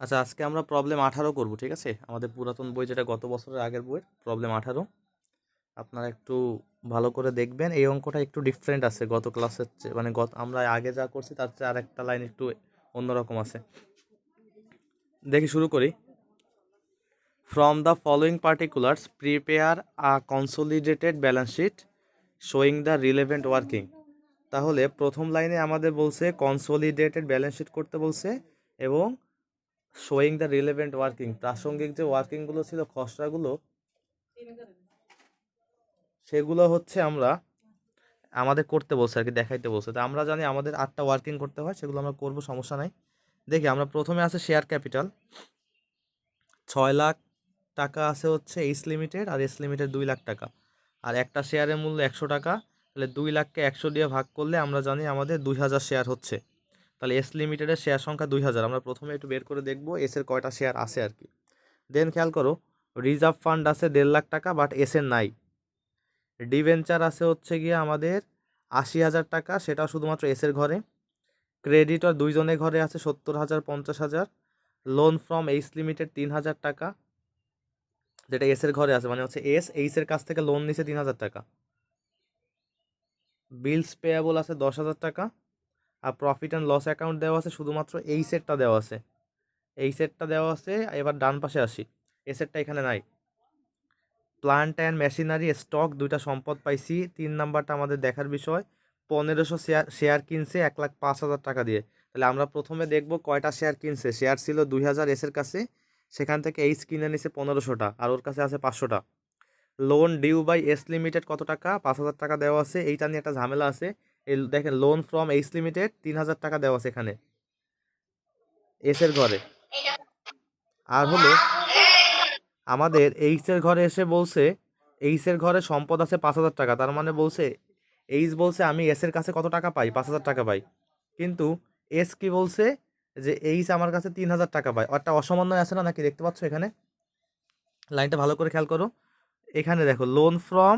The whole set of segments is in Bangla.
আচ্ছা, আজকে আমরা প্রবলেম 18 করব, ঠিক আছে? আমাদের পুরাতন বই, যেটা গত বছরের আগের বই, প্রবলেম 18। আপনারা একটু ভালো করে দেখবেন। এই অঙ্কটা একটু ডিফারেন্ট আছে গত ক্লাসের চেয়ে, মানে আমরা আগে যা করছি তার চেয়ে আরেকটা লাইন একটু অন্যরকম আছে। দেখি, শুরু করি। From the following particulars prepare a consolidated balance sheet showing the relevant working. তাহলে প্রথম লাইনে আমাদের বলছে কনসোলিডেটেড ব্যালেন্স শিট করতে বলছে, এবং শোয়িং দ্য রিলেভেন্ট ওয়ার্কিং, প্রাসঙ্গিক যে ওয়ার্কিংগুলো ছিল, খসড়াগুলো, সেগুলো হচ্ছে আমাদের করতে বলছে আর কি, দেখাইতে বলছে। তো আমরা জানি আমাদের 8টা ওয়ার্কিং করতে হয়, সেগুলো আমরা করব, সমস্যা নাই। দেখি, আমরা প্রথমে আছে শেয়ার ক্যাপিটাল 6 লাখ টাকা আছে হচ্ছে এইচ লিমিটেড, আর এস লিমিটেড 2 লাখ টাকা, আর একটা শেয়ারের মূল্য 100 টাকা। তাহলে 2 লাখকে 100 দিয়ে ভাগ করলে আমরা জানি আমাদের 2000 শেয়ার হচ্ছে। তাহলে এস লিমিটেডের শেয়ার সংখ্যা 2000। আমরা প্রথমে একটু বের করে দেখবো এস এর কয়টা শেয়ার আছে আর কি। দেন খেয়াল করো, রিজার্ভ ফান্ড আছে 1.5 লাখ টাকা, বাট এস এর নাই। ডিভেঞ্চার আছে হচ্ছে গিয়ে আমাদের 80,000 টাকা, সেটাও শুধুমাত্র এস এর ঘরে। ক্রেডিটর দুইজনের ঘরে আছে 70,000, 50,000। লোন ফ্রম এইচ লিমিটেড 3,000 টাকা, যেটা এস এর ঘরে আছে, মানে হচ্ছে এইচ এর কাছ থেকে লোন নিছে 3,000 টাকা। বিলস পেয়াবল আছে 10,000 টাকা। আর প্রফিট অ্যান্ড লস অ্যাকাউন্ট দেওয়া আছে, শুধুমাত্র এই সেটটা দেওয়া আছে, এই সেটটা দেওয়া আছে। এবার ডান পাশে আসি, এই সেটটা এখানে নাই। প্লান্ট অ্যান্ড মেশিনারি স্টক, দুইটা সম্পদ পাইছি। 3 নাম্বারটা আমাদের দেখার বিষয়, 1500 শেয়ার কিনছে 1,05,000 টাকা দিয়ে। তাহলে আমরা প্রথমে দেখব কয়টা শেয়ার কিনছে। শেয়ার ছিল 2000 এসের কাছে, সেখান থেকে এইচ কিনে নিছে 1500টা, আর ওর কাছে আছে 500টা। Loan due by S limited কত টাকা? 5,000 টাকা দেওয়া আছে। এইটা নিয়ে একটা ঝামেলা আছে। এই দেখেন, লোন ফ্রম এইচ লিমিটেড 3,000 টাকা দেওয়া আছে এখানে এসের ঘরে। আর হলো আমাদের এইচের ঘরে এসে বলছে, এইচের ঘরে সম্পদ আছে 5,000 টাকা। তার মানে বলছে, এইচ বলছে আমি এসের কাছে কত টাকা পাই? 5,000 টাকা পাই। কিন্তু এস কি বলছে, যে এইচ আমার কাছে 3,000 টাকা পায়। একটা অসমন্বয় আছে না, নাকি? দেখতে পাচ্ছ এখানে? লাইনটা ভালো করে খেয়াল করো। এখানে দেখো, লোন ফ্রম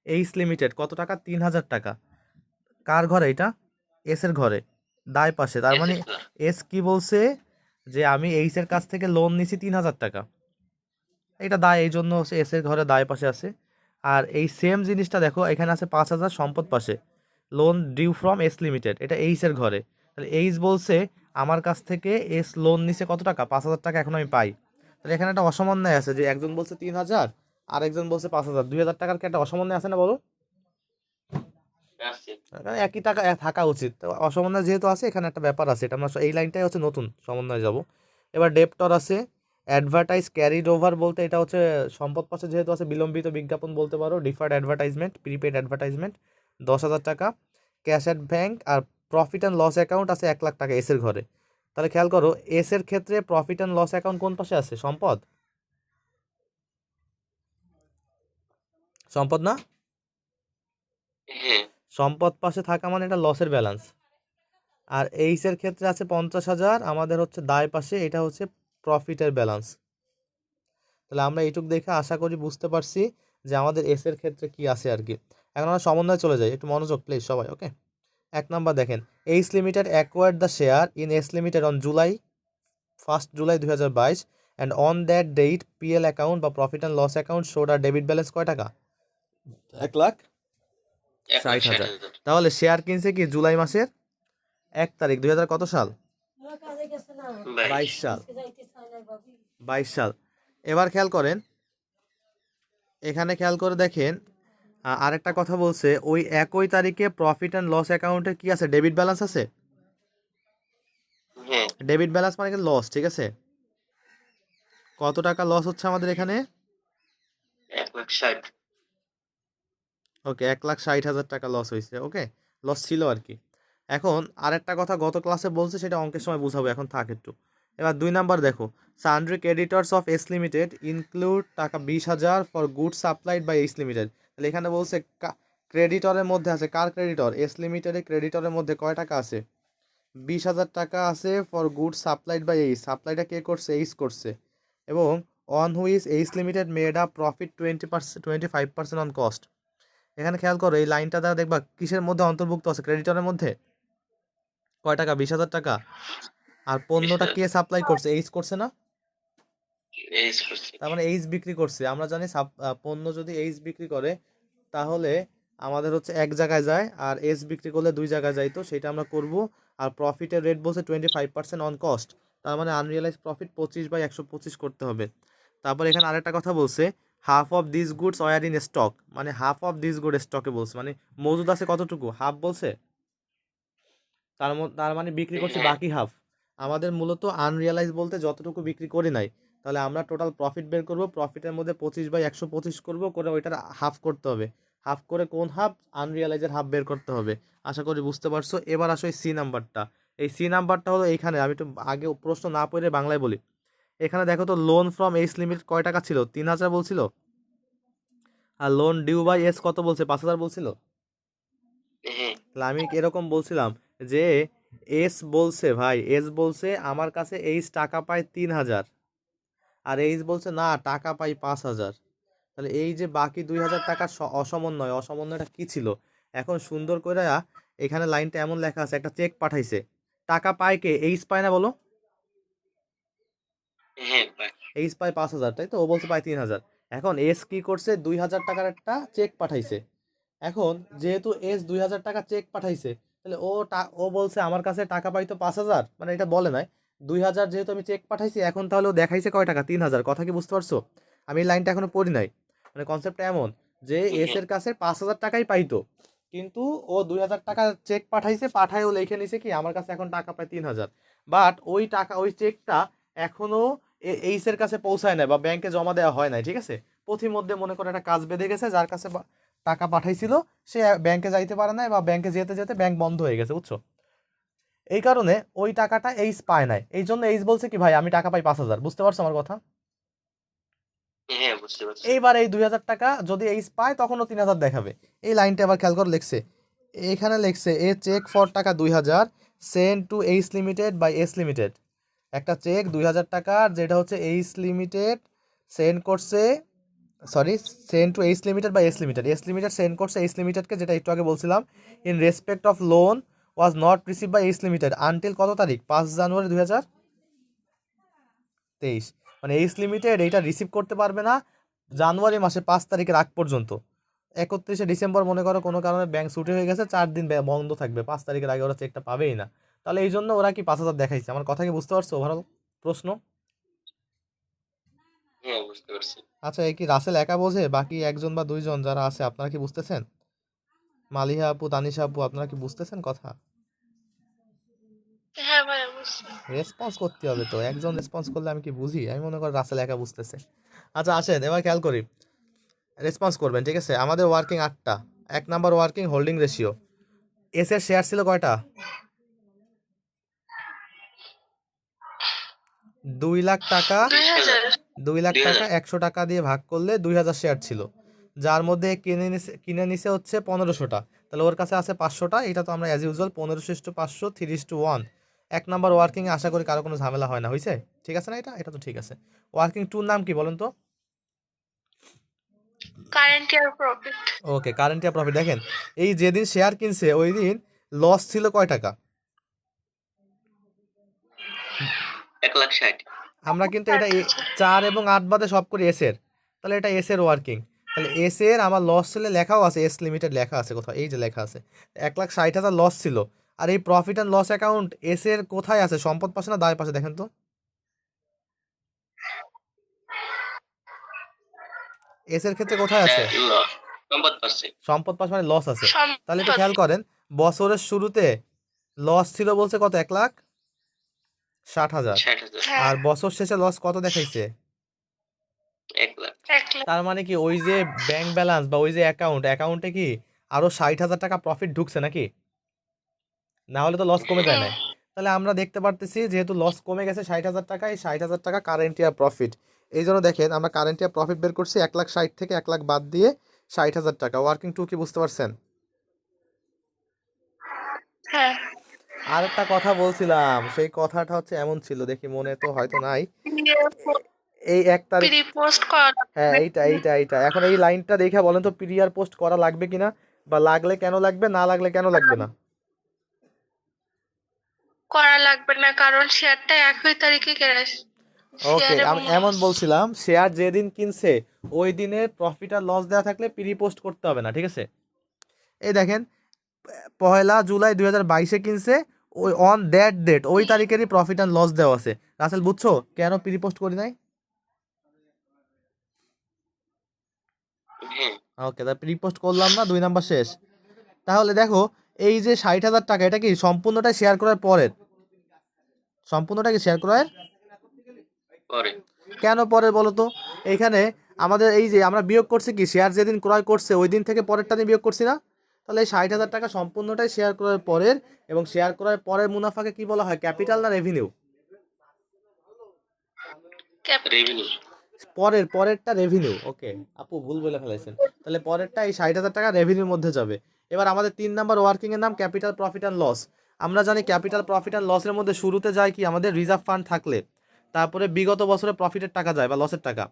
এইচ লিমিটেড কত টাকা? 3,000 টাকা। কার ঘরে এটা? এস এর ঘরে, দায় পাশে। তার মানে এস কি বলছে, যে আমি এইচ এর কাছ থেকে লোন নিছি 3,000 টাকা। এটা দায়, এই জন্য এস এর ঘরে দায় পাশে আছে। আর এই সেম জিনিসটা দেখো, এখানে আছে 5,000 সম্পদ পাশে, loan due from S limited, এটা এইচ এর ঘরে। তাহলে এইচ বলছে আমার কাছ থেকে এস লোন নিছে কত টাকা? 5,000 টাকা এখন আমি পাই। তাহলে এখানে একটা অসমন্বয় আছে, যে একজন বলছে 3,000, আর একজন বলছে 5,000। 2,000 টাকার কি একটা অসমন্বয় আছে না, বলো? একই টাকা থাকা উচিত। তো অসমন্বয় যেহেতু আছে, এখানে একটা ব্যাপার আছে। এটা আমরা এই লাইনটাই হচ্ছে নতুন সমন্বয় যাব। এবার ডেপ্টর আছে অ্যাডভার্টাইজ ক্যারিড ওভার, বলতে এটা হচ্ছে সম্পদ পাশে যেহেতু আছে, বিলম্বিত বিজ্ঞাপন বলতে পারো, ডিফার্ড অ্যাডভার্টাইজমেন্ট, প্রিপেড অ্যাডভার্টাইজমেন্ট 10,000 টাকা। ক্যাশ অ্যাট ব্যাংক আর প্রফিট অ্যান্ড লস অ্যাকাউন্ট আছে 1 লাখ টাকা এসের ঘরে। তাহলে খেয়াল করো, এসের ক্ষেত্রে প্রফিট অ্যান্ড লস অ্যাকাউন্ট কোন পাশে আছে? সম্পদ, সম্পদ না? সম্পদ পাশে থাকা মানে এটা লসের ব্যালেন্স। আর এইচের ক্ষেত্রে আছে 50,000, আমাদের হচ্ছে দায় পাশে, এটা হচ্ছে প্রফিটের ব্যালেন্স। তাহলে আমরা এইটুক দেখে আশা করি বুঝতে পারছি যে আমাদের এস এর ক্ষেত্রে কি আছে আর কি। এখন আমরা সমন্বয় চলে যাই, একটু মনোযোগ প্লিজ সবাই, ওকে? 1 নাম্বার দেখেন, H limited acquired the share in S limited on July 2022, and on that date PL account বা profit and loss account showed আর ডেবিট ব্যালেন্স কয় টাকা? 1,60,000। তাহলে শেয়ার কিনছে কি জুলাই মাসের 1 তারিখ, 2000 কত সাল? 22 সাল, 22 সাল। এবার খেয়াল করেন, এখানে খেয়াল করে দেখেন, আরেকটা কথা বলছে, ওই একই তারিখে প্রফিট অ্যান্ড লস অ্যাকাউন্টে কি আছে? ডেবিট ব্যালেন্স আছে। ডেবিট ব্যালেন্স মানে লস, ঠিক আছে? কত টাকা লস হচ্ছে আমাদের এখানে? 1,60,000। ওকে, 1,60,000 টাকা লস হয়েছে। ওকে, লস ছিল আর কি। এখন আরেকটা কথা গত ক্লাসে বলছে, সেটা অঙ্কের সময় বুঝাবো, এখন থাক একটু। এবার 2 নাম্বার দেখো, sundry creditors of S limited include টাকা 20,000 for good supplied by S limited. তাহলে এখানে বলছে ক্রেডিটরের মধ্যে আছে, কার ক্রেডিটর? এস লিমিটেডের ক্রেডিটরের মধ্যে কয় টাকা আছে? 20,000 টাকা আছে for good supplied by H. সাপ্লাইটা কে করছে? এইচ করছে। এবং on which H limited made up profit 25% on cost. এখানে খেয়াল করো, এই লাইনটা দ্বারা দেখবা কিসের মধ্যে অন্তর্ভুক্ত আছে? ক্রেডিটরের মধ্যে। কয় টাকা? 20,000 টাকা। আর পণ্যটা কে সাপ্লাই করছে? এইচ করছে না? এইচ করছে। তার মানে এইচ বিক্রি করছে। আমরা জানি পণ্য যদি এইচ বিক্রি করে তাহলে আমাদের হচ্ছে এক জায়গায় যায়, আর এস বিক্রি করলে দুই জায়গায় যায়, তো সেটা আমরা করব। আর প্রফিটের রেট বলছে 25% অন কস্ট, তার মানে আনরিয়ালাইজ প্রফিট 25/125 করতে হবে। তারপর এখানে আরেকটা কথা বলছে, half of this goods were in stock, মানে হাফ অফ দিস গুড স্টকে বলছে, মানে মজুদ আছে কতটুকু, হাফ বলছে। তার মানে বিক্রি করছি হ্যাঁ বাকি হাফ। আমাদের মূলত আনরিয়ালাইজ বলতে যতটুকু বিক্রি করি নাই, তাহলে আমরা টোটাল প্রফিট বের করব, প্রফিটের মধ্যে 25/125 করব, করে ওইটার হাফ করতে হবে। হাফ করে কোন হাফ? আনরিয়ালাইজের হাফ বের করতে হবে। আশা করি বুঝতে পারছো। এবার আসো এই সি নাম্বারটা। এই সি নাম্বারটা হলো এইখানে, আমি একটু আগে প্রশ্ন না পড়ে বাংলায় বলি। এখানে দেখো তো, লোন ফ্রম এইচ লিমিট কয় টাকা ছিল? 3,000 বলছিল। আর লোন ডিউ বাই এস কত বলছে? 5,000 বলছিল। হ্যাঁ তাহলে আমি এরকম বলছিলাম যে এস বলছে, ভাই এস বলছে আমার কাছে এইচ টাকা পায় 3,000, আর এইচ বলছে না টাকা পাই 5,000। তাহলে এই যে বাকি 2,000 টাকার অসমন্বয়টা কি ছিল? এখন সুন্দর করে এখানে লাইনটা এমন লেখা আছে, একটা চেক পাঠাইছে, টাকা পায় কে? এইচ পায় না বলো? হ্যাঁ ভাই। এইচ পায় 5,000, তাই তো? ও বলছে পায় 3,000। এখন এস কি করছে? 2,000 টাকার একটা চেক পাঠাইছে। এখন যেহেতু এস 2,000 টাকা চেক পাঠাইছে, তাহলে ও বলছে আমার কাছে টাকা পাইতো 5,000, মানে এটা বলে নাই। 2,000 যেহেতু আমি চেক পাঠাইছি, এখন তাহলে ও দেখাইছে কয় টাকা? 3,000। কথা কি বুঝতে পারছো? আমি এই লাইনটা এখনো পড়ি নাই। মানে কনসেপ্টটা এমন যে এস হ্যাঁ এর কাছে 5,000 টাকাই পাইতো, কিন্তু ও 2,000 টাকা চেক পাঠাইছে, পাঠায় ও লিখে নিছে কি আমার কাছে এখন টাকা পায় 3,000। বাট ওই টাকা, ওই চেকটা এখনো এইচ এর কাছে পৌঁছায় নাই বা ব্যাংকে জমা দেওয়া হয় নাই, ঠিক আছে? পথিমধ্যে মনে করে একটা কাজ বেঁধে গেছে, যার কাছে টাকা পাঠাইছিল সে ব্যাংকে যাইতে পারে না, বা ব্যাংকে যেতে যেতে ব্যাংক বন্ধ হয়ে গেছে, বুঝছো? এই কারণে ওই টাকাটা এইচ পায় নাই, এই জন্য এইচ বলছে কি ভাই আমি টাকা পাই 5,000। বুঝতে পারছো আমার কথা? হ্যাঁ বুঝতে পারছি। এইবার এই 2,000 টাকা যদি এইচ পায় তখনও 3,000 দেখাবে। এই লাইনটা আবার খেয়াল করে লিখছে, এখানে লিখছে এ চেক ফর টাকা 2,000 send to H limited by S limited. একটা চেক 2,000 টাকার, যেটা হচ্ছে এইচ লিমিটেড সেন্ড করছে, sorry, send to H limited by S limited, S limited send করছে এইচ লিমিটেডকে, যেটা একটু আগে বলছিলাম। In respect of loan was not receive by H limited until কত তারিখ? 5 জানুয়ারি 2023। মানে এইচ লিমিটেড এইটা রিসিভ করতে পারবে না জানুয়ারি মাসে 5 তারিখের আগ পর্যন্ত। 31শে ডিসেম্বর মনে করো কোনো কারণে ব্যাংক ছুটি হয়ে গেছে, 4 দিন বন্ধ থাকবে, 5 তারিখের আগে ওরা চেকটা পাবেই না। তাহলে এই জন্য ওরা কি 5,000 দেখাইছে। আমার কথা কি বুঝতে পারছো? ওভারঅল প্রশ্ন। হ্যাঁ বুঝতে পারছি। আচ্ছা, এই কি রাসেল একা বোঝে? বাকি একজন বা দুইজন যারা আছে আপনারা কি বুঝতেছেন? মালিহা আপু, তানিশা আপু, আপনারা কি বুঝতেছেন কথা? হ্যাঁ ভাই বুঝছি। রেসপন্স করতে হবে তো, একজন রেসপন্স করলে আমি কি বুঝি? আমি মনে করি রাসেল একা বুঝতেছে। আচ্ছা আসেন এবার খেয়াল করি, রেসপন্স করবেন, ঠিক আছে? আমাদের ওয়ার্কিং 8টা। 1 number working holding ratio, S এর শেয়ার ছিল কয়টা? 2 লাখ টাকা। 2,000। 2 লাখ টাকা 2,000। 100 টাকা দিয়ে ভাগ করলে 2,000 শেয়ার ছিল, যার মধ্যে কিনে নিছে হচ্ছে 1,500টা। তাহলে ওর কাছে আছে 500টা। এটা তো আমরা অ্যাজ ইউজুয়াল 15:500 3:1। 1 নাম্বার ওয়ার্কিংয়ে আশা করি কারো কোনো ঝামেলা হয় না, হয়েছে? ঠিক আছে না? এটা এটা তো ঠিক আছে। ওয়ার্কিং 2 নাম কি বলেন তো? Current year profit. Okay, current year profit. দেখেন এই যেদিন শেয়ার কিনছে ওই দিন লস ছিল কয় টাকা? 1,60,000। আমরা কিন্তু এটা 4 এবং 8 বাদে সব করি এসের, তাহলে এটা এসের ওয়ার্কিং। তাহলে এসের আমার লস ছিল, লেখাও আছে এস লিমিটেড লেখা আছে কোথাও, এই যে লেখা আছে 1,60,000 লস ছিল। আর এই প্রফিট অ্যান্ড লস অ্যাকাউন্ট এসের কোথায় আছে? সম্পদ পাশে না দায় পাশে? দেখেন তো এসের ক্ষেত্রে কোথায় আছে? লস। সম্পদ পাচ্ছে। সম্পদ পাশে মানে লস আছে। তাহলে একটু সম্পদ। খেয়াল করেন, বছরের শুরুতে লস ছিল বলছে কত? 1,60,000। 60,000। হ্যাঁ আর বছর শেষে লস কত দেখাইছে? 1,00,000। 1,00,000। তার মানে কি ওই যে ব্যাংক ব্যালেন্স বা ওই যে অ্যাকাউন্টে কি আরো 60,000 টাকা প্রফিট ঢুকছে নাকি? না হলে তো লস কমে যায় না। তাহলে আমরা দেখতে পারতেছি যেহেতু লস কমে গেছে 60,000 টাকা, এই 60,000 টাকা কারেন্ট ইয়ার প্রফিট। এই জন্য দেখেন আমরা কারেন্ট ইয়ার প্রফিট বের করছি 1,60,000 থেকে 1,00,000 বাদ দিয়ে 60,000 টাকা। ওয়ার্কিং 2 কি বুঝতে পারছেন? হ্যাঁ আর একটা কথা বলছিলাম, সেই কথাটা হচ্ছে এমন ছিল, দেখি মনে তো হয়তো নাই। এই 1 তারিখ, প্রি পোস্ট করা হ্যাঁ লাগবে। এইটা এখন এই লাইনটা দেখে বলেন তো পিরিয়ার পোস্ট করা লাগবে কিনা, বা লাগলে কেন লাগবে, না লাগলে কেন লাগবে না? করা লাগবে না, কারণ শেয়ারটা একই তারিখে কেনা। ওকে, শেয়ার এবং আমি এমন বলছিলাম শেয়ার যেদিন কিনছে ওই দিনে প্রফিট আর লস দেওয়া থাকলে প্রি পোস্ট করতে হবে না, ঠিক আছে? এই দেখেন, 1 জুলাই 2022 কিনছে, ওই অন দ্যাট ডেট ওই তারিখেরই প্রফিট অ্যান্ড লস দেওয়া আছে। রাসেল বুঝছো কেন প্রি পোস্ট করি নাই? হ্যাঁ ওকে, তা প্রি পোস্ট করলাম না, 2 নাম্বার শেষ। তাহলে দেখো, এই যে 60,000 টাকা, এটা কি সম্পূর্ণটাই শেয়ার করার পরের? সম্পূর্ণটা কি শেয়ার করার? পরে কেন পরের বলো তো? এইখানে আমাদের এই যে আমরা বিয়োগ করছি কি, শেয়ার যেদিন ক্রয় করছে ওই দিন থেকে পরেরটা নিয়ে বিয়োগ করছি না? তাহলে এই 60,000 টাকা সম্পূর্ণটাই শেয়ার করার পরের, এবং শেয়ার করার পরের মুনাফাকে কি বলা হয়, ক্যাপিটাল না রেভিনিউ? রেভিনিউ। পরেরটা রেভিনিউ। ওকে আপু, ভুল বলে ফেলাইছেন। তাহলে পরেরটা এই 60,000 টাকা রেভিনিউর মধ্যে যাবে। এবার আমাদের 3 নাম্বার ওয়ার্কিং এর নাম ক্যাপিটাল প্রফিট অ্যান্ড লস। আমরা জানি ক্যাপিটাল প্রফিট অ্যান্ড লসের মধ্যে শুরুতে যায় কি আমাদের রিজার্ভ ফান্ড থাকলে, তারপরে বিগত বছরে প্রফিটের টাকা যায় বা লসের টাকা।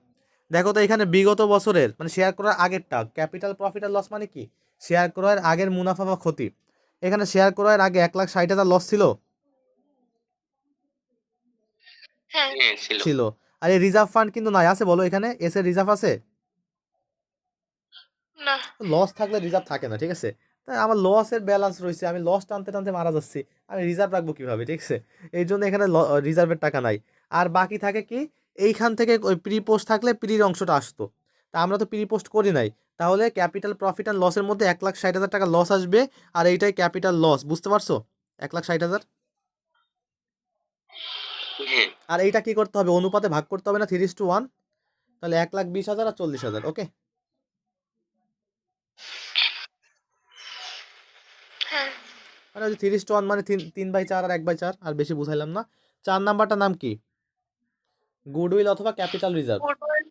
দেখো তো এখানে বিগত বছরের মানে শেয়ার করার আগেরটা ক্যাপিটাল প্রফিট অ্যান্ড লস মানে কি, শেয়ার করার আগের মুনাফা বা ক্ষতি। এখানে শেয়ার করার আগে 1,60,000 লস ছিল। হ্যাঁ হ্যাঁ ছিল। ছিল। আর এই রিজার্ভ ফান্ড কিন্তু নাই, আছে বলো এখানে এস এর রিজার্ভ আছে? না। লস থাকলে রিজার্ভ থাকে না, ঠিক আছে? তাই আমার লসের ব্যালেন্স রয়েছে, আমি লস টানতে টানতে মারা যাচ্ছি, আমি রিজার্ভ রাখবো কিভাবে, ঠিক আছে? এই জন্য এখানে রিজার্ভের টাকা নাই। আর বাকি থাকে কি, এইখান থেকে ওই প্রি পোস্ট থাকলে প্রির অংশটা আসতো, তা আমরা তো প্রি পোস্ট করি নাই। তাহলে ক্যাপিটাল প্রফিট অ্যান্ড লসের মধ্যে 1,60,000 টাকা লস আসবে, আর এইটাই ক্যাপিটাল লস, বুঝতে পারছো? 1,60,000। হ্যাঁ আর এইটা কি করতে হবে, অনুপাতে ভাগ করতে হবে না, 3:1। তাহলে 1,20,000 আর 40,000। ওকে, হ্যাঁ মানে ওই 3:1 মানে 3/4 আর 1/4, আর বেশি বুঝাইলাম না। 4 নাম্বারটার নাম কি, গুডউইল অথবা ক্যাপিটাল রিজার্ভ। গুডউইল।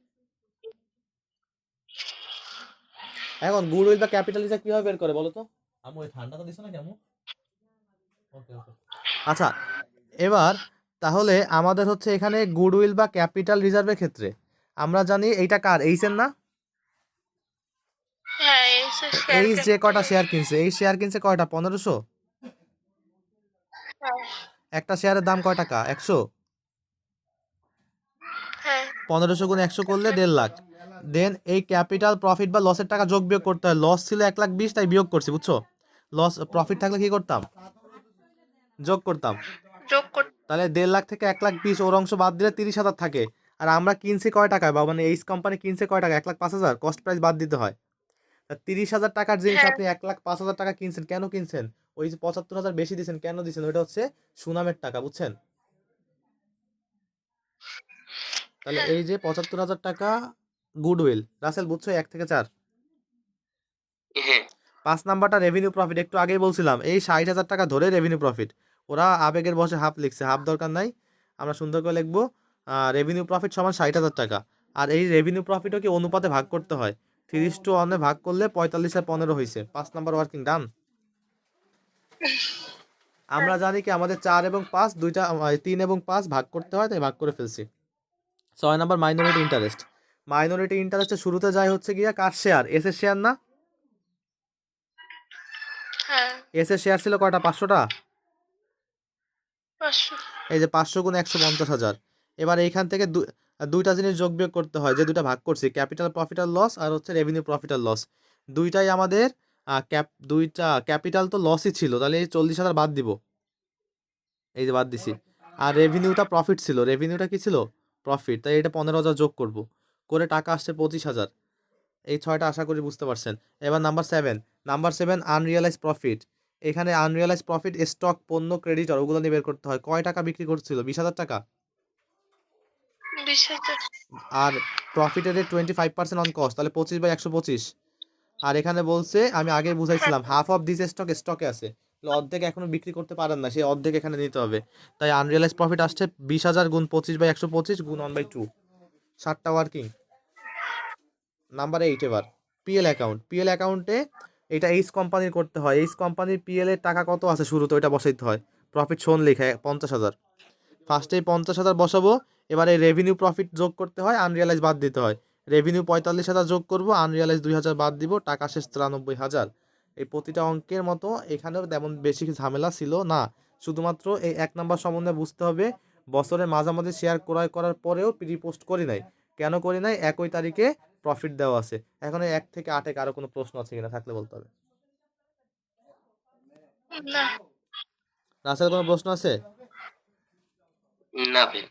এখন গুডউইল বা ক্যাপিটাল রিজার্ভ কিভাবে বের করে বলো তো? আমু ওই ঠান্ডাটা দিছো না কেমন? ওকে ওকে। আচ্ছা, এবার তাহলে আমাদের হচ্ছে এখানে গুডউইল বা ক্যাপিটাল রিজার্ভের ক্ষেত্রে আমরা জানি এইটা কার, এইসের না? হ্যাঁ এই শেয়ার এইস যে কয়টা শেয়ার কিনছে, এই শেয়ার কিনছে কয়টা, 1,500। হ্যাঁ একটা শেয়ারের দাম কয় টাকা, 100। হ্যাঁ 1500 গুণ 100 করলে 1,50,000। দেন এই ক্যাপিটাল প্রফিট বা লসের টাকা যোগ বিয়োগ করতে হয়, লস ছিল 1,20,000 তাই বিয়োগ করছি, বুঝছো? লস প্রফিট থাকলে কি করতাম, যোগ করতাম। যোগ করতে। তাহলে 1,50,000 থেকে 1,20,000 ওর অংশ বাদ দিলে 30,000 থাকে। আর আমরা কিনছি কয় টাকায়, বা মানে এইস কোম্পানি কিনছে কয় টাকা, 1,05,000, কস্ট প্রাইস বাদ দিতে হয়। তা 30,000 টাকার জিনিস হ্যাঁ আপনি 1,05,000 টাকা কিনছেন, কেন কিনছেন? ওই যে 75,000 বেশি দিচ্ছেন, কেন দিচ্ছেন? ওইটা হচ্ছে সুনামের টাকা, বুঝছেন? তাহলে হ্যাঁ এই যে 75,000 টাকা গুডউইল। রাসেল বুঝছো, 1 থেকে 4। হ্যাঁ 5 নাম্বারটা রেভিনিউ প্রফিট, একটু আগেই বলছিলাম এই 60,000 টাকা ধরে রেভিনিউ প্রফিট। ওরা আবেগের বসে হাফ লিখছে, হাফ দরকার নাই, আমরা সুন্দর করে লিখবো রেভিনিউ প্রফিট সমান 60,000 টাকা। আর এই রেভিনিউ প্রফিটও কি অনুপাতে ভাগ করতে হয়, 3:1 ভাগ করলে 45 আর 15 হয়েছে। 5 নাম্বার ওয়ার্কিং ডান। আমরা জানি কি আমাদের 4 এবং 5 দুইটা 3 এবং 5 ভাগ করতে হয়, তাই ভাগ করে ফেলছি। 6 নাম্বার মাইনরিটি ইন্টারেস্ট। মাইনরিটি ইন্টারেস্টের শুরুতে যায় হচ্ছে গিয়া কার শেয়ার, এস এর শেয়ার না? হ্যাঁ এস এর শেয়ার ছিল কয়টা, 500টা। 500। এই যে 500 গুণ 150,000। এবার এইখান থেকে দুইটা জিনিস যোগ বিয়োগ করতে হয়, যে দুইটা ভাগ করছি, ক্যাপিটাল প্রফিট আর লস আর হচ্ছে রেভিনিউ প্রফিট আর লস। দুইটাই আমাদের দুইটা ক্যাপিটাল তো লসই ছিল, তাহলে এই 40,000 বাদ দিব, এই যে বাদ দিছি। আর রেভিনিউটা প্রফিট ছিল, রেভিনিউটা কি ছিল, প্রফিট, তাই এটা 15,000 যোগ করব, করে টাকা আসছে 25,000। এই 6টা আশা করি বুঝতে পারছেন। এবার নাম্বার 7 আনরিয়ালাইজ প্রফিট। এখানে আনরিয়ালাইজ প্রফিট স্টক, পণ্য, ক্রেডিটর ওগুলো নিয়ে বের করতে হয়। কয় টাকা বিক্রি করছিল, 20,000 টাকা। 20,000। আর প্রফিটের রেট 25% অন কস্ট, তাহলে 25/125। আর এখানে বলছে, আমি আগে বুঝাইছিলাম হাফ অফ দিস স্টক স্টকে আছে, তাহলে অর্ধেক এখনো বিক্রি করতে পারেন না, সেই অর্ধেক এখানে নিতে হবে। তাই আনরিয়ালাইজ প্রফিট আসছে 20,000 গুণ 25/125 গুণ 1/2, 7টা ওয়ার্কিং। নাম্বার 8 এবার পিএল অ্যাকাউন্ট। পিএল অ্যাকাউন্টে এটা এইচ কোম্পানির করতে হয়, এইচ কোম্পানির পিএল এর টাকা কত আছে শুরুতে ওইটা বসাইতে হয়। প্রফিট শোন লেখা 50,000, ফার্স্টেই 50,000 বসাবো। এবার এই রেভিনিউ প্রফিট যোগ করতে হয়, আনরিয়ালাইজ বাদ দিতে হয়। রেভিনিউ 45,000 যোগ করবো, আনরিয়ালাইজ 2,000 বাদ দিব, টাকা শেষ 93,000। এই প্রতিটা অঙ্কের মতো এখানেও তেমন বেশি ঝামেলা ছিল না, শুধুমাত্র এই 1 নাম্বার সম্বন্ধে বুঝতে হবে বছরের মাঝামাঝি শেয়ার ক্রয় করার পরেও প্রি পোস্ট করি নাই। কেন করি নাই? একই তারিখে প্রফিট দেওয়া আছে। এখন এই 1 থেকে 8 কারো কোনো প্রশ্ন আছে কিনা, থাকলে বলতে হবে। না। রাসেল কোনো প্রশ্ন আছে? না ভাই।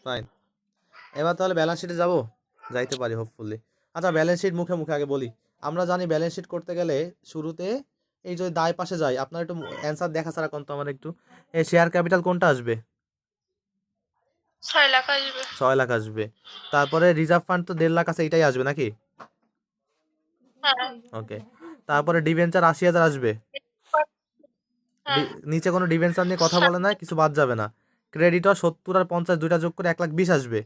ফাইন। এবার তাহলে ব্যালেন্স শিটে যাব, যাইতে পারি হোপফুলি। আচ্ছা, ব্যালেন্স শিট মুখে মুখে আগে বলি। আমরা জানি ব্যালেন্স শিট করতে গেলে শুরুতে এই যদি দায় পাশে যাই, আপনার একটু অ্যান্সার দেখা ছাড়া কোন তো আমার একটু, এই শেয়ার ক্যাপিটাল কোনটা আসবে? 6 লাখ আসবে। 6 লাখ আসবে। তারপরে রিজার্ভ ফান্ড তো 1.5 লাখ আছে, এটাই আসবে নাকি? হ্যাঁ। ওকে। তারপরে ডিবেঞ্চার 80,000 আসবে। হ্যাঁ। নিচে কোনো ডিবেঞ্চার নিয়ে কথা বলে না, কিছু বাদ যাবে না। ক্রেডিটর 70 আর 50 দুইটা যোগ করে 1,20,000 আসবে।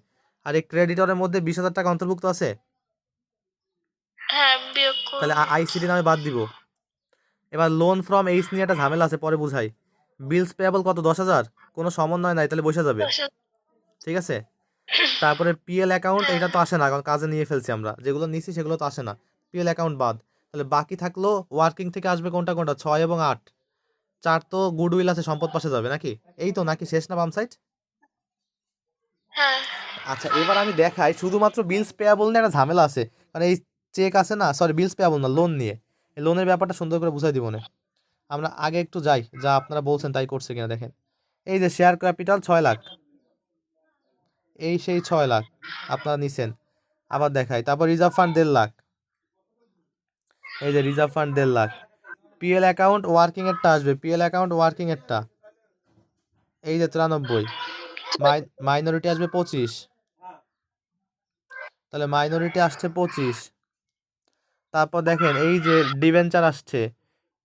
আর এই ক্রেডিটরের মধ্যে 20,000 টাকা অন্তর্ভুক্ত আছে। হ্যাঁ, বিয়োগ তাহলে করুন। আইসিডি নামে বাদ দিব। এবার লোন ফ্রম এইচ নিয়ে একটা ঝামেলা আছে, পরে বুঝাই। বিলস পেয়েবল কত? 10,000। কোনো সমন্বয় নাই, তাহলে বসে যাবে। 10,000। ঠিক আছে। তারপরে পিএল অ্যাকাউন্ট, এটা তো আসে না, কারণ কাজে নিয়ে ফেলছি আমরা, যেগুলো নিছি সেগুলো তো আসে না। পিএল অ্যাকাউন্ট বাদ। তাহলে বাকি থাকলো ওয়ার্কিং থেকে আসবে কোনটা কোনটা? 6 এবং 8। 4 তো গুডউইল আছে, সম্পদ পাশে যাবে নাকি? এই তো নাকি, শেষ না বাম সাইড? হ্যাঁ। আচ্ছা, এবার আমি দেখাই শুধুমাত্র বিলস পেয়াবল নিয়ে একটা ঝামেলা আছে। কারণ এই চেক আছে না, সরি বিলস পেয়াবল না, লোন নিয়ে। এই লোনের ব্যাপারটা সুন্দর করে বুঝাই দিব না। আমরা আগে একটু যাই, যা আপনারা বলছেন তাই করছে কিনা দেখেন। এই যে শেয়ার ক্যাপিটাল 6 লাখ, এই সেই 6 লাখ আপনারা নিছেন। আবার দেখাই, তারপর রিজার্ভ ফান্ড 1.5 লাখ, এই যে reserve fund 1.5 lakh. PL account working এরটা আসবে, পিএল অ্যাকাউন্ট ওয়ার্কিং এরটা এই যে 93। মাইনরিটি আসবে 25, তাহলে মাইনরিটি আসছে 25। তারপর দেখেন এই যে ডিবেঞ্চার আসছে,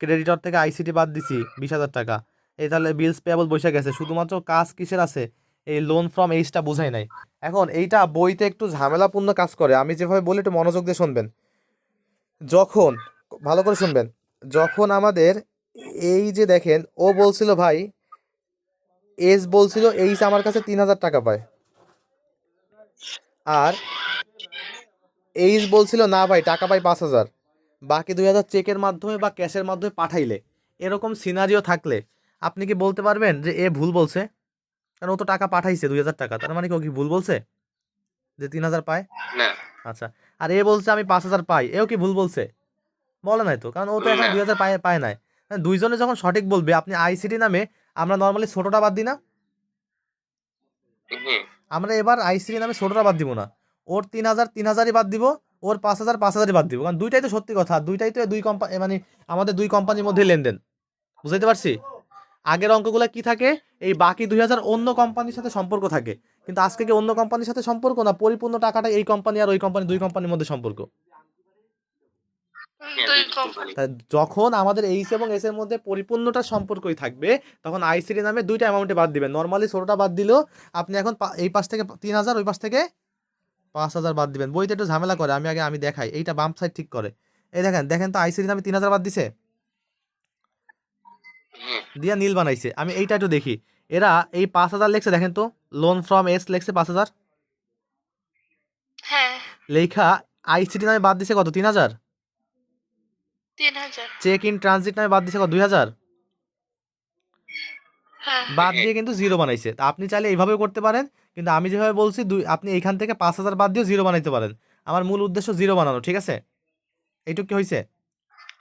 ক্রেডিটর থেকে আইসিটি বাদ দিছি 20,000 টাকা। এই তাহলে বিলস পেয়েবল বসে গেছে, শুধুমাত্র কাজ কিসের আছে? এই লোন ফ্রম এইচটা বুঝাই নাই। এখন এইটা বইতে একটু ঝামেলাপূর্ণ কাজ করে, আমি যেভাবে বলি একটু মনোযোগ দিয়ে শুনবেন। যখন, ভালো করে শুনবেন, যখন আমাদের এই যে দেখেন, ও বলছিল ভাই, এস বলছিল এইচ আমার কাছে 3,000 টাকা পায়, আর এইচ বলছিল না ভাই টাকা পাই 5,000, বাকি 2,000 চেকের মাধ্যমে বা ক্যাশের মাধ্যমে পাঠাইলে। এরকম সিনারিও থাকলে আপনি কি বলতে পারবেন যে এ ভুল বলছে? কারণ ও তো টাকা পাঠাইছে 2,000 টাকা, তার মানে কি ও কি ভুল বলছে যে 3,000 পায়? না। আচ্ছা, আর এ বলছে আমি 5,000 পাই, এও কি ভুল বলছে? বলে নাই তো, কারণ ও তো এখন না। 2,000 পায় পায় নাই। দুইজনে যখন সঠিক বলবে, আপনি আইসিটি নামে আমরা নর্মালি ছোটোটা বাদ দিই না? হ্যাঁ। আমরা এবার আইসিটি নামে ছোটোটা বাদ দিব না, ওর 3,000 3,000ই বাদ দিব, ওর 5,000 5,000ই বাদ দিব, কারণ দুইটাই তো সত্যি কথা, দুইটাই তো দুই কোম্পানি, মানে আমাদের দুই কোম্পানির মধ্যে লেনদেন। বুঝতে পারছি? আগের অঙ্কগুলো কি থাকে? এই বাকি 2,000 অন্য কোম্পানির সাথে সম্পর্ক থাকে, কিন্তু আজকে কি অন্য কোম্পানির সাথে সম্পর্ক না, পরিপূর্ণ টাকাটা এই কোম্পানি আর ওই কোম্পানি, দুই কোম্পানির মধ্যে সম্পর্ক। হ্যাঁ, 2 দুই কোম্পানি। কোম্পানি। তাই যখন আমাদের এইচ এবং এস এর মধ্যে পরিপূর্ণটা সম্পর্কই থাকবে, তখন আইসিডি নামে দুইটা অ্যামাউন্টে বাদ দিবেন। নর্মালি ছোটোটা বাদ দিলেও আপনি এখন এই পাশ থেকে 3,000, ওই পাশ থেকে 5,000 বাদ দিবেন। বইতে একটু ঝামেলা করে, আমি দেখাই, এইটা বাম সাইড ঠিক করে। এই দেখেন দেখেন তো, আইসিডি নামে 3,000 বাদ দিছে, হ্যাঁ। দিয়া নীল বানাইছে। আমি এইটা একটু দেখি, এরা এই 5,000 লেখছে, দেখেন তো লোন ফ্রম এস লেখছে 5,000, হ্যাঁ। লেখা আইসিডি নামে বাদ দিছে কত? 3,000। 3,000। চেক ইন ট্রানজিট নামে বাদ দিছে কত? 2,000। হ্যাঁ। বাদ দিয়ে কিন্তু জিরো বানাইছে। তা আপনি চাইলে এইভাবেও করতে পারেন, কিন্তু আমি যেভাবে বলছি আপনি এইখান থেকে 5,000 বাদ দিয়ে জিরো বানাইতে পারেন। আমার মূল উদ্দেশ্য জিরো বানানো, ঠিক আছে? এইটুকু কি হয়েছে?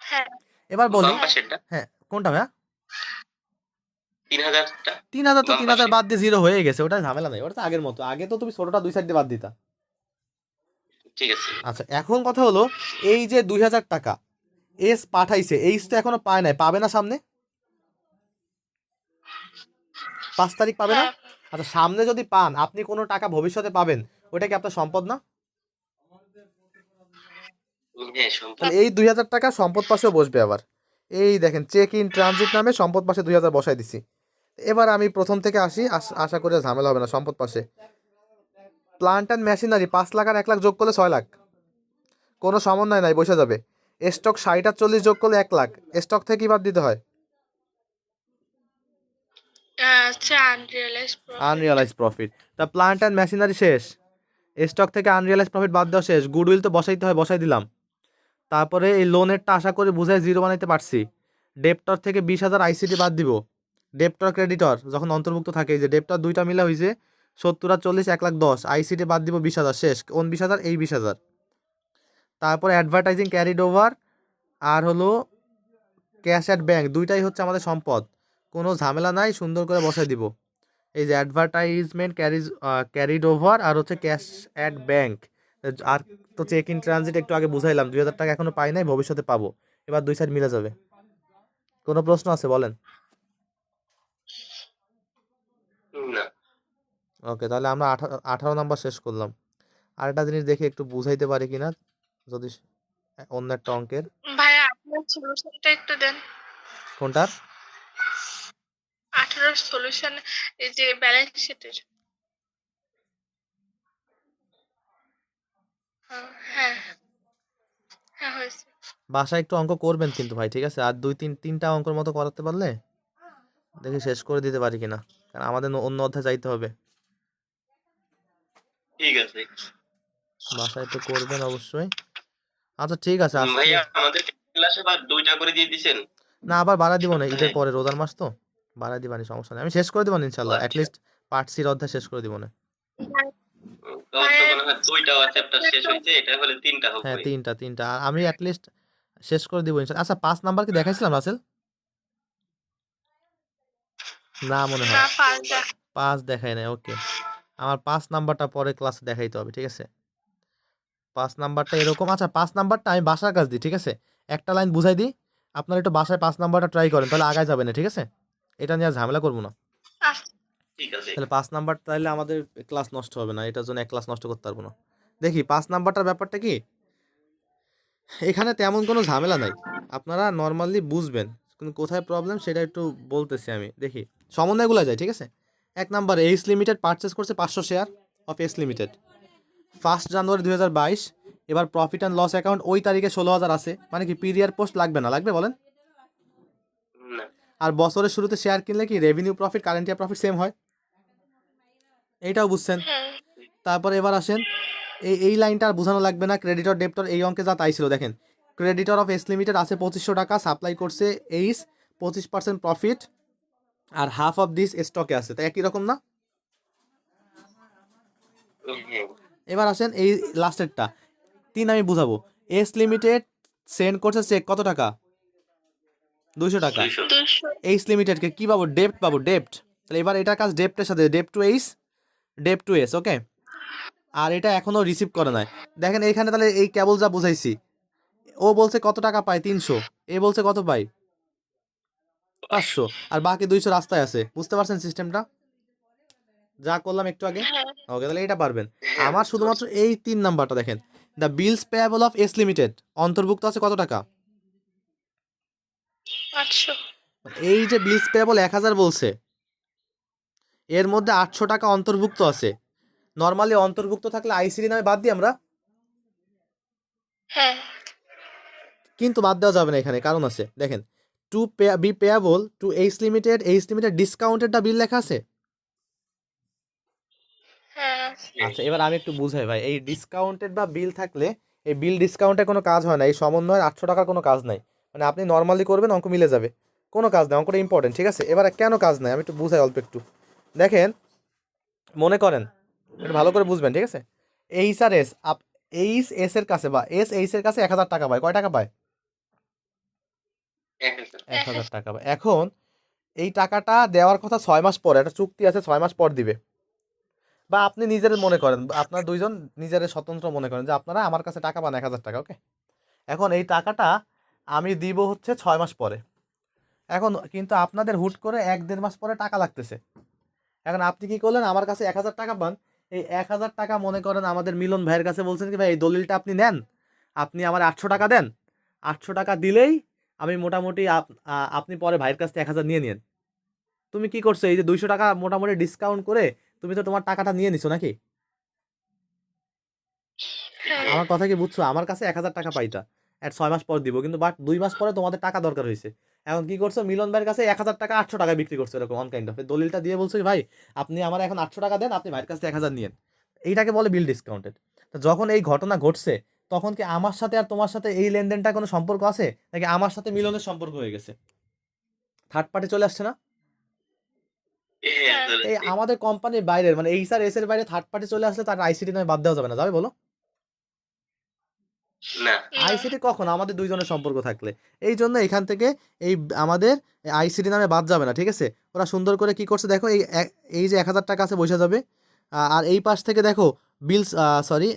হ্যাঁ। এবার বলি, বাম পাশেরটা হ্যাঁ কোনটা ভাইয়া? 3,000টা 3,000 তো বাম 3,000 পাশে। বাদ দিয়ে জিরো হয়ে গেছে, ওটা ঝামেলা নাই, ওটা তো আগের মতো। আগে তো তুমি ছোটটা দুই সাইড দিয়ে বাদ দিতা। ঠিক আছে। আচ্ছা, এখন কথা হলো, এই যে 2,000 টাকা এস পাঠাইছে, এইস তো এখনো পায় নাই, পাবে না সামনে? 5 তারিখ পাবে না? হ্যাঁ। আচ্ছা, সামনে যদি পান, আপনি কোনো টাকা ভবিষ্যতে পাবেন, ওটা কি আপনার সম্পদ না? হ্যাঁ, সম্পদ। তাহলে এই 2,000 টাকা সম্পদ পাশেও বসবে আবার। এই দেখেন, চেক ইন ট্রানজিট নামে সম্পদ পাশে 2,000 বসাই দিছি। এবার আমি প্রথম থেকে আসি, আশা করি আর ঝামেলা হবে না। সম্পদ পাশে প্লান্ট অ্যান্ড মেশিনারি 5 লাখ আর 1 লাখ যোগ করলে 6 লাখ, কোনো সমন্বয় নাই, বসে যাবে। স্টক 60 আর 40 যোগ করলে 1 লাখ, স্টক থেকে কি বাদ দিতে হয়? আচ্ছা, আনরিয়েলাইজড প্রফিট। Unrealise profit. তা প্লান্ট অ্যান্ড মেশিনারি শেষ, স্টক থেকে আনরিয়ালাইজ প্রফিট বাদ দেওয়া শেষ, গুডউইল তো বসাইতে হয়, বসাই দিলাম। তারপরে এই লোনেরটা আশা করি বুঝায় জিরো বানাইতে পারছি। ডেপ্টর থেকে 20,000 আইসিটি বাদ দিব। ডেপ্টর ক্রেডিটর যখন অন্তর্ভুক্ত থাকে, এই যে ডেপ্টর দুইটা মিলা হয়েছে 70 আর 40 1,10,000, আইসিটি বাদ দিব 20,000, শেষ। কোন 20,000? এই 20,000। তারপরে অ্যাডভার্টাইজিং ক্যারিড ওভার আর হলো ক্যাশ অ্যাট ব্যাংক, দুইটাই হচ্ছে আমাদের সম্পদ, কোনো ঝামেলা নাই, সুন্দর করে বসাই দিব। এই যে অ্যাডভার্টাইজমেন্ট ক্যারিড ওভার আর হচ্ছে ক্যাশ অ্যাট ব্যাংক। আর তো চেক ইন ট্রানজিট একটু আগে বুঝাইলাম, 2,000 টাকা এখনো পাই নাই, ভবিষ্যতে পাবো। এবার দুই সাইড মিলে যাবে। কোনো প্রশ্ন আছে বলেন? না। ওকে, তাহলে আমরা 18 নাম্বার শেষ করলাম। আরেকটা জিনিস দেখি একটু বুঝাইতে পারি কিনা, যদি অন্য একটা অঙ্কের। ভাইয়া আপনার সলিউশনটা একটু দেন। কোনটার? 18 সলিউশন, এই যে ব্যালেন্স শিটের। হ্যাঁ হ্যাঁ হয়েছে। বাসায় একটু অঙ্ক করবেন কিন্তু ভাই, ঠিক আছে? আর তিনটা অঙ্কের মতো করাতে পারলে দেখি শেষ করে দিতে পারি কিনা, কারণ আমাদের অন্য অধ্যায় যাইতে হবে। ঠিক আছে। বাসায় একটু করবেন অবশ্যই। আচ্ছা ঠিক আছে, আজকে ভাইয়া আমাদের ক্লাসে আবার 2টা করে দিয়ে দিছেন। না, আবার বাড়া দিব না, ঈদের হ্যাঁ। পরে, রোজার মাস তো বাড়া দিবানি, সমস্যা নেই, আমি শেষ করে দিব না ইনশাল্লাহ, আচ্ছা। অ্যাটলিস্ট পার্ট সির অধ্যায় শেষ করে দিব না। তো মনে হয় 2টা চ্যাপ্টার শেষ হয়েছে, এটা হলে 3টা হ্যাঁ, হবে। তিনটা আর আমি অ্যাটলিস্ট শেষ করে দিব ইনশাল্লাহ। আচ্ছা 5 নাম্বার কি দেখাইছিলাম রাসেল? না মনে না হয় 5 5 দেখাই নাই। ওকে, আমার 5 নাম্বারটা পরে ক্লাসে দেখাইতে হবে, ঠিক আছে? 5 নাম্বারটা এরকম। আচ্ছা 5 নাম্বারটা আমি বাসার কাজ দিই, ঠিক আছে? একটা লাইন বুঝাই দিই, আপনারা একটু বাসায় 5 নাম্বারটা ট্রাই করেন, তাহলে আগায় যাবে না, ঠিক আছে? এটা নিয়ে আর ঝামেলা করবো না। ঠিক আছে। তাহলে 5 নাম্বার, তাহলে আমাদের ক্লাস নষ্ট হবে না, এটার জন্য এক ক্লাস নষ্ট করতে পারবো না। দেখি 5 নাম্বারটার ব্যাপারটা কি, এখানে তেমন কোনো ঝামেলা নাই, আপনারা নর্মালি বুঝবেন, কিন্তু কোথায় প্রবলেম সেটা একটু বলতেছি আমি। দেখি সমন্বয়গুলো যায়, ঠিক আছে? 1 নাম্বার, এইস লিমিটেড পারচেস করছে 500 শেয়ার অফ এস লিমিটেড 1 জানুয়ারি 2022। এবার প্রফিট অ্যান্ড লস অ্যাকাউন্ট ওই তারিখে 16,000 আছে, মানে কি পিরিয়ড পোস্ট লাগবে না? লাগবে বলেন? না। আর বছরের শুরুতে শেয়ার কিনলে কি revenue profit current year profit same হয়? এইটাও বুঝছেন। তারপরে এবার আসেন, এই লাইনটা আর বোঝানো লাগবে না, ক্রেডিটর ডেপ্টর এই অঙ্কে যা তাই ছিল। দেখেন ক্রেডিটর অফ এস লিমিটেড আছে 2,500 টাকা, সাপ্লাই করছে এইস, 25% প্রফিট, আর হাফ অফ দিস স্টকে আছে, তাই একই রকম না? হ্যাঁ। এবার আসেন এই লাস্টেরটা 3 আমি বুঝাবো। এস লিমিটেড সেন্ড করছে চেক কত টাকা? 200 টাকা। 200। এইস লিমিটেডকে কি পাবো? ডেপ্ট পাবো, ডেপ্ট। তাহলে এবার এটা কাজ ডেপ্টের সাথে, ডেপ্ট টু এইস, ডেপ্ট টু এস, ওকে? আর এটা এখনো রিসিভ করে নাই। দেখেন এইখানে তাহলে এই কেবল যা বুঝাইছি, ও বলছে কত টাকা পায়? 300। এ বলছে কত পায়? 500। আর বাকি 200 রাস্তায় আছে। বুঝতে পারছেন সিস্টেমটা যা করলাম একটু আগে? ওকে, তাহলে এটা পারবেন। হ্যাঁ, আমার শুধুমাত্র এই 3 নাম্বারটা দেখেন, the bills payable of S limited অন্তর্ভুক্ত আছে কত টাকা? 800। এই যে বিলস পেয়েবল 1,000 বলছে, এর মধ্যে 800 টাকা অন্তর্ভুক্ত আছে। নর্মালি অন্তর্ভুক্ত থাকলে আইসিডি নামে বাদ দিই আমরা, হ্যাঁ কিন্তু বাদ দেওয়া যাবে না এখানে, কারণ আছে। দেখেন to be payable to H limited ডিসকাউন্টেডটা বিল লেখা আছে। হ্যাঁ আচ্ছা এবার আমি একটু বুঝাই ভাই, এই ডিসকাউন্টেড বা বিল থাকলে এই বিল ডিসকাউন্টে কোনো কাজ হয় না, এই সমন্বয়ের 800 টাকার কোনো কাজ নাই, মানে আপনি নর্মালি করবেন অঙ্ক মিলে যাবে, কোনো কাজ নাই, অঙ্কটা ইম্পর্টেন্ট, ঠিক আছে? এবার কেন কাজ নাই আমি একটু বুঝাই অল্প একটু। দেখেন মনে করেন, একটু ভালো করে বুঝবেন, ঠিক আছে? H R S, H S এর কাছে বা এস এইচ এর কাছে 1,000 টাকা পায়, কয় টাকা পায়? 1000। 1,000 টাকা পায়। এখন এই টাকাটা দেওয়ার কথা 6 মাস পরে, একটা চুক্তি আছে 6 মাস পর দিবে। বা আপনি নিজের মনে করেন, আপনার দুইজন নিজের স্বতন্ত্র মনে করেন যে আপনারা আমার কাছে টাকা পান 1,000 টাকা, ওকে? এখন এই টাকাটা আমি দিব হচ্ছে 6 মাস পরে। এখন কিন্তু আপনাদের হুট করে 1-1.5 মাস পরে টাকা লাগতেছে। এখন আপনি কি করলেন? আমার কাছে 1,000 টাকা পান, এই 1,000 টাকা মনে করেন আমাদের মিলন ভাইয়ের কাছে বলছেন কি ভাই এই দলিলটা আপনি নেন, আপনি আমার 800 টাকা দেন, 800 টাকা দিলেই আমি মোটামুটি আপনি পরে ভাইয়ের কাছ থেকে 1,000 নিয়ে নিন। তুমি কি করছো? এই যে 200 টাকা মোটামুটি ডিসকাউন্ট করে তুমি তো তোমার টাকাটা নিয়ে নিছো নাকি? আমার কথা কি বুঝছো? আমার কাছে 1,000 টাকা পাইতা, 6 মাস পর দিব, কিন্তু বাট 2 মাস পরে তোমাদের টাকা দরকার হয়েছে। এখন কি করছো? মিলন ভাইয়ের কাছে 1,000 টাকা 800 টাকায় বিক্রি করছো, এরকম অন কাইন্ড অফ দলিলটা দিয়ে বলছো কি ভাই আপনি আমার এখন 800 টাকা দেন, আপনি ভাইয়ের কাছে 1,000 নিয়েন। এইটাকে বলে বিল ডিসকাউন্টেড। তো যখন এই ঘটনা ঘটছে তখন কি আমার সাথে আর তোমার সাথে এই লেনদেনটা কোনো সম্পর্ক আছে, নাকি আমার সাথে মিলনের সম্পর্ক হয়ে গেছে? থার্ড পার্টি চলে আসছে না? হ্যাঁ চলে এই আসছে। আমাদের কোম্পানির বাইরের মানে এইচ আর এস এর বাইরে থার্ড পার্টি চলে আসলে তার আইসিটি নয় বাদ দেওয়া যাবে না, যাবে বলো? না না আইসিটি কখন আমাদের দুইজনের সম্পর্ক থাকলে। এই জন্য এখান থেকে এই আমাদের আইসিটি নামে বাদ যাবে না, ঠিক আছে? ওরা সুন্দর করে কি করছে দেখো, এই যে 1000 টাকা আছে বসে যাবে। আর এই পাশ থেকে দেখো বিলস, সরি,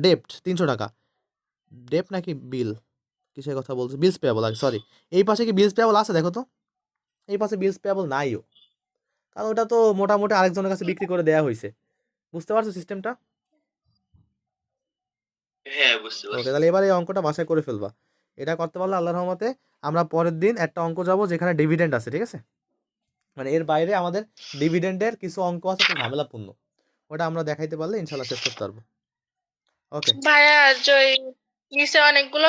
ডেপ্ট 300 টাকা। ডেপ্ট নাকি বিল, কিসের কথা বলছি, বিলস পেয়াবল আগে, সরি। এই পাশে কি বিলস পেয়াবল আছে দেখো তো? এই পাশে বিলস পেয়াবল নাইও, কারণ ওটা তো মোটামুটি আরেকজনের কাছে বিক্রি করে দেওয়া হয়েছে। বুঝতে পারছো সিস্টেমটা? হ্যাঁ বুঝতে ওকে, পারছি। তাহলে এবার এই অঙ্কটা বাসায় করে ফেলবা। এটা করতে পারলে আল্লাহর রহমতে আমরা পরের দিন একটা অঙ্ক যাব যেখানে ডিভিডেন্ড আছে, ঠিক আছে? মানে এর বাইরে আমাদের ডিভিডেন্ডের কিছু অঙ্ক আছে একটু ঝামেলাপূর্ণ, ওটা আমরা দেখাইতে পারলে ইনশাল্লাহ শেষ করতে পারবো। ওকে। ভাইয়া নিচে অনেকগুলো